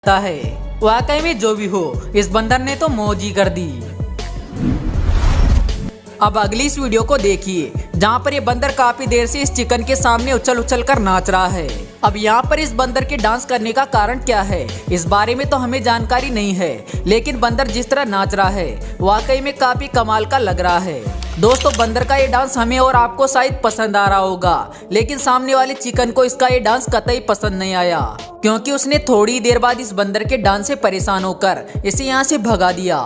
लगता है। वाकई में जो भी हो, इस बंदर ने तो मौज ही कर दी। अब अगली इस वीडियो को देखिए, जहाँ पर ये बंदर काफी देर से इस चिकन के सामने उछल उछल कर नाच रहा है। अब यहाँ पर इस बंदर के डांस करने का कारण क्या है, इस बारे में तो हमें जानकारी नहीं है, लेकिन बंदर जिस तरह नाच रहा है वाकई में काफी कमाल का लग रहा है। दोस्तों, बंदर का ये डांस हमें और आपको शायद पसंद आ रहा होगा, लेकिन सामने वाले चिकन को इसका ये डांस कतई पसंद नहीं आया, क्योंकि उसने थोड़ी देर बाद इस बंदर के डांस से परेशान होकर इसे यहाँ से भगा दिया।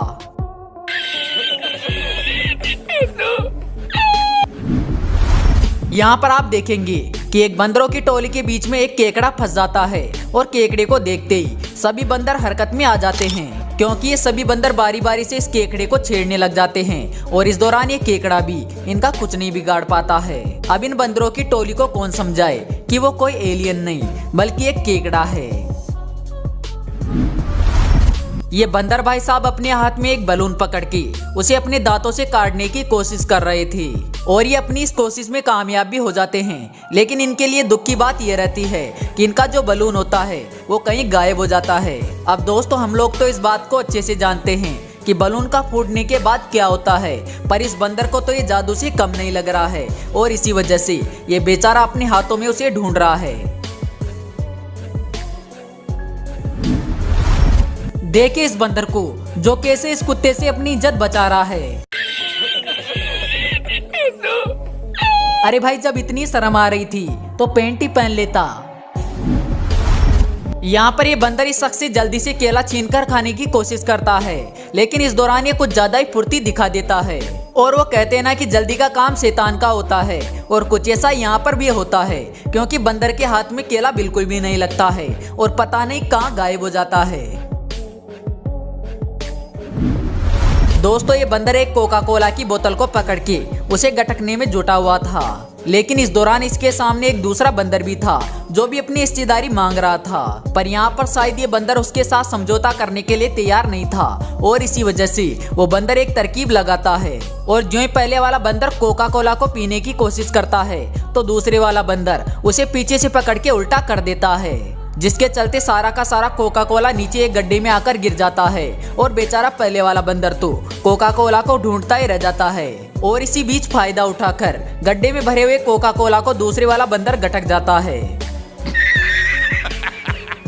यहाँ पर आप देखेंगे कि एक बंदरों की टोली के बीच में एक केकड़ा फंस जाता है और केकड़े को देखते ही सभी बंदर हरकत में आ जाते हैं, क्योंकि ये सभी बंदर बारी बारी से इस केकड़े को छेड़ने लग जाते हैं और इस दौरान ये केकड़ा भी इनका कुछ नहीं बिगाड़ पाता है। अब इन बंदरों की टोली को कौन समझाए कि वो कोई एलियन नहीं बल्कि एक केकड़ा है। ये बंदर भाई साहब अपने हाथ में एक बलून पकड़ के उसे अपने दांतों से काटने की कोशिश कर रहे थे और ये अपनी इस कोशिश में कामयाब भी हो जाते हैं, लेकिन इनके लिए दुख की बात ये रहती है कि इनका जो बलून होता है वो कहीं गायब हो जाता है। अब दोस्तों, हम लोग तो इस बात को अच्छे से जानते हैं कि बलून का फूटने के बाद क्या होता है, पर इस बंदर को तो ये जादू से कम नहीं लग रहा है और इसी वजह से ये बेचारा अपने हाथों में उसे ढूंढ रहा है। देखिए इस बंदर को, जो कैसे इस कुत्ते से अपनी इज्जत बचा रहा है। अरे भाई, जब इतनी शर्म आ रही थी तो पैंट ही पहन लेता। यहाँ पर ये बंदर इस शख्स से जल्दी से केला छीनकर खाने की कोशिश करता है, लेकिन इस दौरान ये कुछ ज्यादा ही फुर्ती दिखा देता है और वो कहते हैं ना कि जल्दी का काम शैतान का होता है, और कुछ ऐसा यहाँ पर भी होता है, क्योंकि बंदर के हाथ में केला बिल्कुल भी नहीं लगता है और पता नहीं कहाँ गायब हो जाता है। दोस्तों, ये बंदर एक कोका कोला की बोतल को पकड़ के उसे गटकने में जुटा हुआ था, लेकिन इस दौरान इसके सामने एक दूसरा बंदर भी था जो भी अपनी हिस्सेदारी मांग रहा था, पर यहाँ पर शायद ये बंदर उसके साथ समझौता करने के लिए तैयार नहीं था और इसी वजह से वो बंदर एक तरकीब लगाता है और जो ही पहले वाला बंदर कोका कोला को पीने की कोशिश करता है तो दूसरे वाला बंदर उसे पीछे से पकड़ के उल्टा कर देता है, जिसके चलते सारा का सारा कोका कोला नीचे एक गड्ढे में आकर गिर जाता है और बेचारा पहले वाला बंदर तो कोका कोला को ढूंढता ही रह जाता है और इसी बीच फायदा उठाकर गड्ढे में भरे हुए कोका कोला को दूसरे वाला बंदर गटक जाता है।